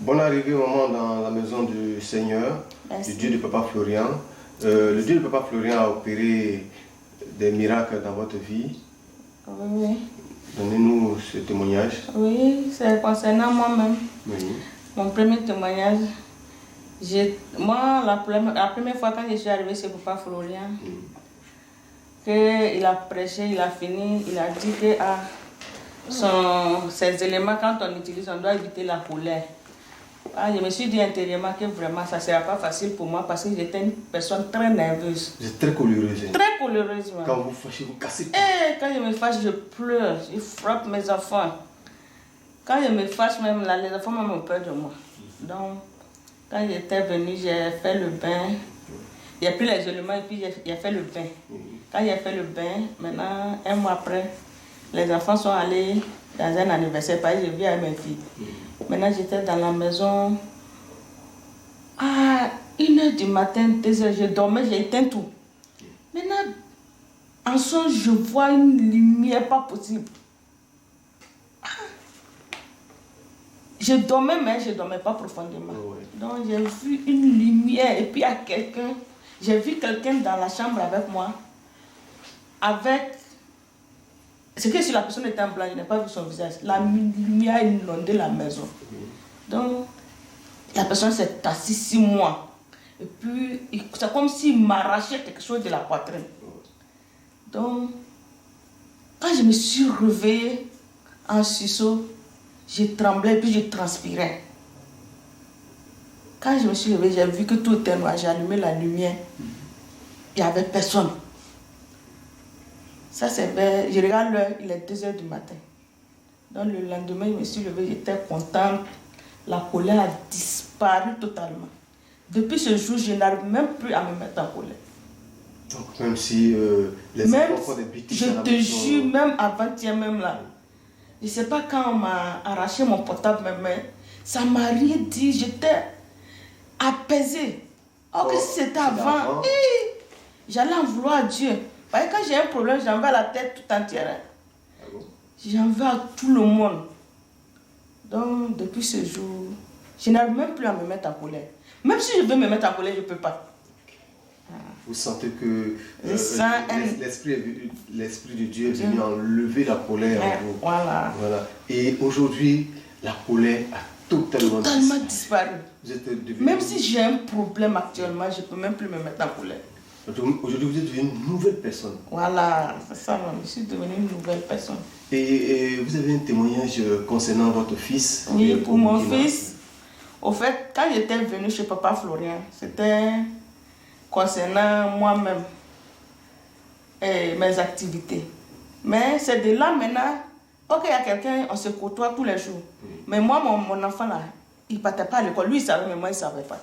Bonne arrivée maman dans la maison du Seigneur, du Dieu de Papa Florian. Le Dieu de Papa Florian a opéré des miracles dans votre vie. Oui. Donnez-nous ce témoignage. Oui, c'est concernant moi-même. Oui. Mon premier témoignage. Moi, la première fois quand je suis arrivée chez Papa Florian, qu'il a prêché, il a fini, il a dit que ces éléments, quand on utilise, on doit éviter la colère. Je me suis dit intérieurement que vraiment ça ne sera pas facile pour moi parce que j'étais une personne très nerveuse. Vous êtes très colériseuse. Très colériseuse. Quand vous fâchez, vous cassez tout. Quand je me fâche, je pleure, je frappe mes enfants. Quand je me fâche, même là, les enfants ont peur de moi. Donc, quand j'étais venue, j'ai fait le bain. J'ai pris les éléments et puis j'ai fait le bain. Quand j'ai fait le bain, maintenant, un mois après, les enfants sont allés dans un anniversaire, parce que je vis avec mes filles. Maintenant, j'étais dans la maison. À 1h du matin, 2h, je dormais, j'ai éteint tout. Maintenant, en songe, je vois une lumière pas possible. Je dormais, mais je ne dormais pas profondément. Donc, j'ai vu une lumière et puis il y a quelqu'un. J'ai vu quelqu'un dans la chambre avec moi. C'est que si la personne était en blanc, je n'ai pas vu son visage. La lumière a inondé la maison. Donc, la personne s'est assise sur moi. Et puis, c'est comme s'il m'arrachait quelque chose de la poitrine. Donc, quand je me suis réveillée en sursaut, je tremblais et puis je transpirais. Quand je me suis réveillée, j'ai vu que tout était noir. J'ai allumé la lumière. Il n'y avait personne. Ça, je regarde l'heure, il est 2h du matin. Donc le lendemain, je me suis levée, j'étais contente. La colère a disparu totalement. Depuis ce jour, je n'arrive même plus à me mettre en colère. Donc même si les enfants des bêtises... Je te jure, même avant-hier, même là. Je ne sais pas quand on m'a arraché mon portable, mais ça m'a rien dit. J'étais apaisée. Or que si c'était avant, j'allais en vouloir à Dieu. Parce que quand j'ai un problème, j'en vais à la tête tout entière. J'en veux à tout le monde. Donc, depuis ce jour, je n'arrive même plus à me mettre en colère. Même si je veux me mettre en colère, je ne peux pas. Vous sentez que l'Esprit de Dieu est venu enlever la colère en vous. Voilà. Et aujourd'hui, la colère a totalement disparu. Même si j'ai un problème actuellement, je ne peux même plus me mettre en colère. Aujourd'hui, vous êtes devenue une nouvelle personne. Voilà, c'est ça, je suis devenue une nouvelle personne. Et vous avez un témoignage concernant votre fils? Oui, pour mon fils. Au fait, quand j'étais venue chez Papa Florian, c'était concernant moi-même et mes activités. Mais c'est de là maintenant, ok, il y a quelqu'un, on se côtoie tous les jours. Mais moi, mon enfant là, il ne partait pas à l'école. Lui, il savait, mais moi, il ne savait pas.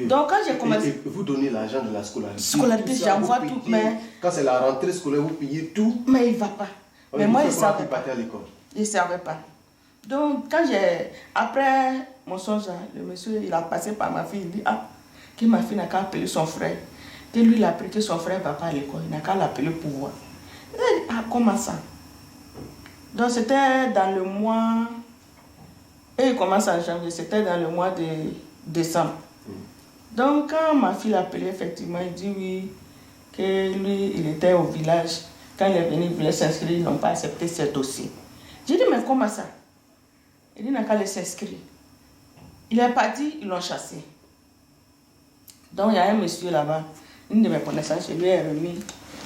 Donc quand j'ai commencé... Et vous donnez l'argent de la scolarité, j'envoie tout, mais... Quand c'est la rentrée scolaire, vous payez tout. Mais il ne va pas. Mais moi, il ne savait pas. Il ne savait pas. Donc quand après mon songe, le monsieur, il a passé par ma fille, il dit, que ma fille n'a qu'à appeler son frère. Que lui, il a appris que son frère ne va pas à l'école, il n'a qu'à l'appeler pour voir. Il dit, comment ça? Donc c'était dans le mois... Et il commence en janvier, c'était dans le mois de décembre. Donc, quand ma fille l'a appelé, effectivement, il dit oui, que lui, il était au village. Quand il est venu, il voulait s'inscrire, ils n'ont pas accepté ce dossier. J'ai dit, mais comment ça? Il dit, il n'a qu'à aller s'inscrire. Il est parti, ils l'ont chassé. Donc, il y a un monsieur là-bas, une de mes connaissances, je lui ai remis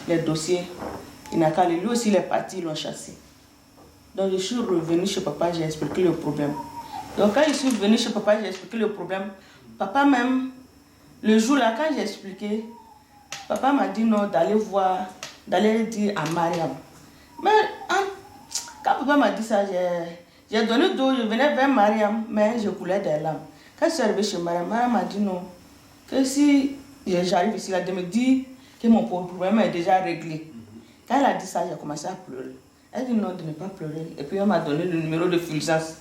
les dossiers. Il n'a qu'à aller, lui aussi, il est parti, ils l'ont chassé. Donc, je suis revenue chez papa, j'ai expliqué le problème. Donc, quand je suis venue chez papa, j'ai expliqué le problème. Papa même, le jour-là, quand j'ai expliqué, papa m'a dit non, d'aller dire à Mariam. Mais quand papa m'a dit ça, j'ai donné d'eau, je venais vers Mariam, mais je coulais des larmes. Quand je suis arrivée chez Mariam, Mariam m'a dit non, que si j'arrive ici, elle me dit que mon problème est déjà réglé. Quand elle a dit ça, j'ai commencé à pleurer. Elle dit non, de ne pas pleurer. Et puis elle m'a donné le numéro de Fulgence.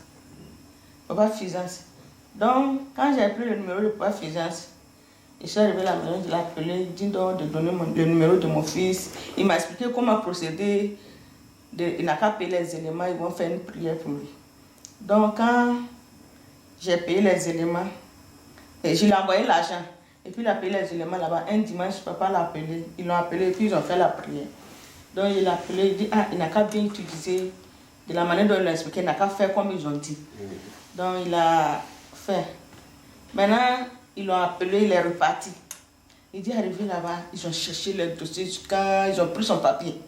Papa Fulgence. Donc, quand j'ai pris le numéro de Papa Fulgence, je suis arrivée à la maison, je l'ai appelé, il dit donc de donner le numéro de mon fils. Il m'a expliqué comment procéder. Il n'a qu'à payer les éléments, ils vont faire une prière pour lui. Donc, quand j'ai payé les éléments. Et je lui ai envoyé l'argent. Et puis il a payé les éléments là-bas. Un dimanche, papa l'a appelé. Ils l'ont appelé et puis ils ont fait la prière. Donc il l'a appelé, il dit, il n'a qu'à bien utiliser de la manière dont il l'a expliqué, il n'a qu'à faire comme ils ont dit. Donc il a fait. Maintenant, ils l'ont appelé, il est reparti. Il dit, arrivé là-bas, ils ont cherché le dossier jusqu'à, ils ont pris son papier.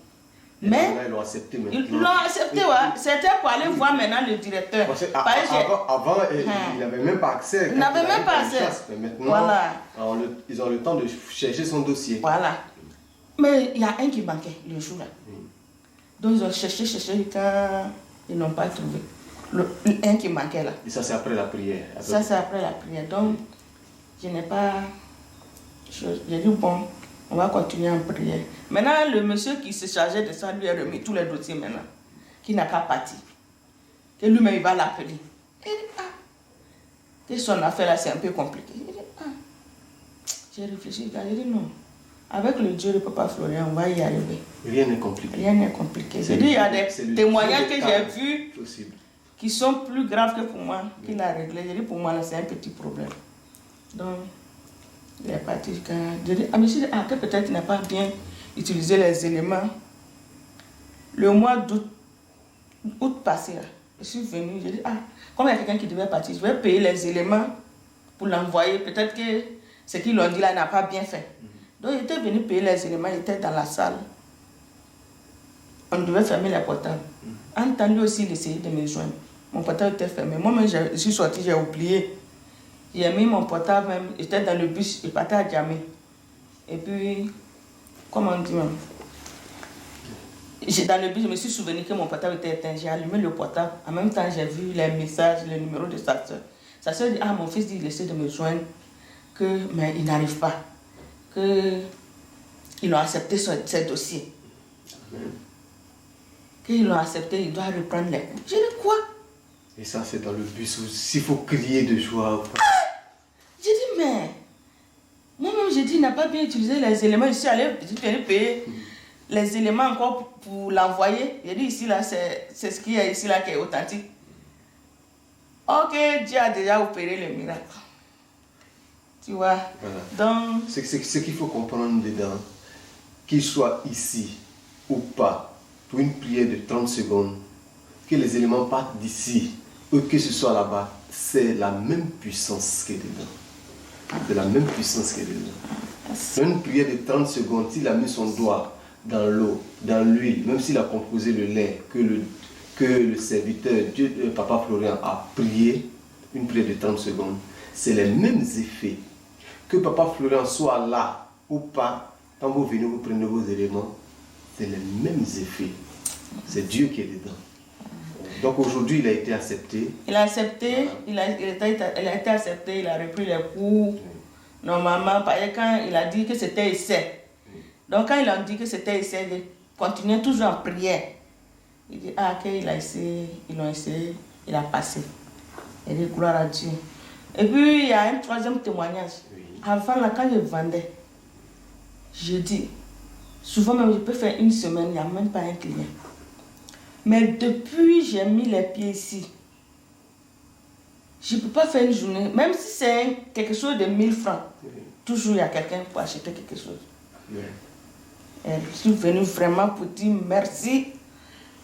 Mais ils l'ont accepté maintenant. Ils l'ont accepté, ouais. C'était pour aller voir maintenant le directeur. Avant, il n'avait même pas accès. Il n'avait même pas accès. Maintenant, voilà. Ils ont le temps de chercher son dossier. Voilà. Mais il y a un qui manquait le jour-là. Donc ils ont cherché, quand ils n'ont pas trouvé. Un qui manquait là. Et ça, c'est après la prière. Ça, c'est après la prière. Donc, je n'ai pas... J'ai dit, bon, on va continuer en prière. Maintenant, le monsieur qui se chargeait de ça lui a remis tous les dossiers maintenant. Qui n'a qu'à partir. Que lui-même, il va l'appeler. Il dit, que son affaire là, c'est un peu compliqué. Il dit, j'ai réfléchi, j'ai dit non. Avec le Dieu de Papa Florian, on va y arriver. Rien n'est compliqué. Rien n'est compliqué. Il y a des témoignages que j'ai vus qui sont plus graves que pour moi, qu'il a réglé. J'ai dit, pour moi, c'est un petit problème. Donc, il est parti. J'ai dit, monsieur, que peut-être il n'a pas bien utilisé les éléments. Le mois d'août passé, là, je suis venue, j'ai dit, comme il y a quelqu'un qui devait partir, je vais payer les éléments pour l'envoyer. Peut-être que ce qu'ils l'ont dit là n'a pas bien fait. Donc, il était venu payer les éléments, il était dans la salle. On devait fermer les portables. Entendu aussi, il essayait de me joindre. Mon portable était fermé. Moi-même, je suis sortie, j'ai oublié. J'ai mis mon portable, même, j'étais dans le bus, il partait à Djamé. Et puis, comment on dit même? Dans le bus, je me suis souvenu que mon portable était éteint. J'ai allumé le portable. En même temps, j'ai vu les messages, le numéro de sa soeur. Sa soeur dit, mon fils dit, il essaie de me joindre, mais il n'arrive pas. Qu'ils ont accepté ce dossier. Qu'ils l'ont accepté, il doit reprendre les cours. J'ai dit quoi? Et ça, c'est dans le bus s'il faut crier de joie. J'ai dit, mais moi-même, j'ai dit, il n'a pas bien utilisé les éléments. Je suis allé payer les éléments encore pour l'envoyer. J'ai dit, ici, là, c'est ce qu'il y a ici, là, qui est authentique. Ok, Dieu a déjà opéré le miracle. Tu vois? Voilà. Donc, ce qu'il faut comprendre dedans, qu'il soit ici ou pas, pour une prière de 30 secondes, que les éléments partent d'ici ou que ce soit là-bas, c'est la même puissance qui est dedans. C'est la même puissance qui est dedans. Dans une prière de 30 secondes, s'il a mis son doigt dans l'eau, dans l'huile, même s'il a composé le lait, que le serviteur, Papa Florian, a prié, une prière de 30 secondes, c'est les mêmes effets. Que Papa Florian soit là ou pas, quand vous venez, vous prenez vos éléments, c'est les mêmes effets. C'est Dieu qui est dedans. Donc aujourd'hui, il a été accepté. Il a accepté, voilà. il a été accepté, il a repris les cours. Normalement, quand il a dit que c'était essai. Donc quand il a dit que c'était essai, il continuait toujours en prière. Il dit, qu'il a essayé, ils l'ont essayé, il a passé. Il dit, gloire à Dieu. Et puis, il y a un troisième témoignage. Oui. Avant, là, quand je vendais, je dis, souvent même, je peux faire une semaine, il n'y a même pas un client. Mais depuis j'ai mis les pieds ici, je ne peux pas faire une journée, même si c'est quelque chose de 1000 francs, toujours il y a quelqu'un pour acheter quelque chose. Et je suis venue vraiment pour dire merci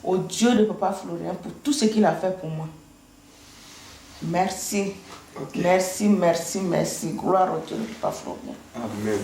au Dieu de Papa Florian pour tout ce qu'il a fait pour moi. Merci. Okay. Merci. Gloire au Dieu de Papa Florian. Amen.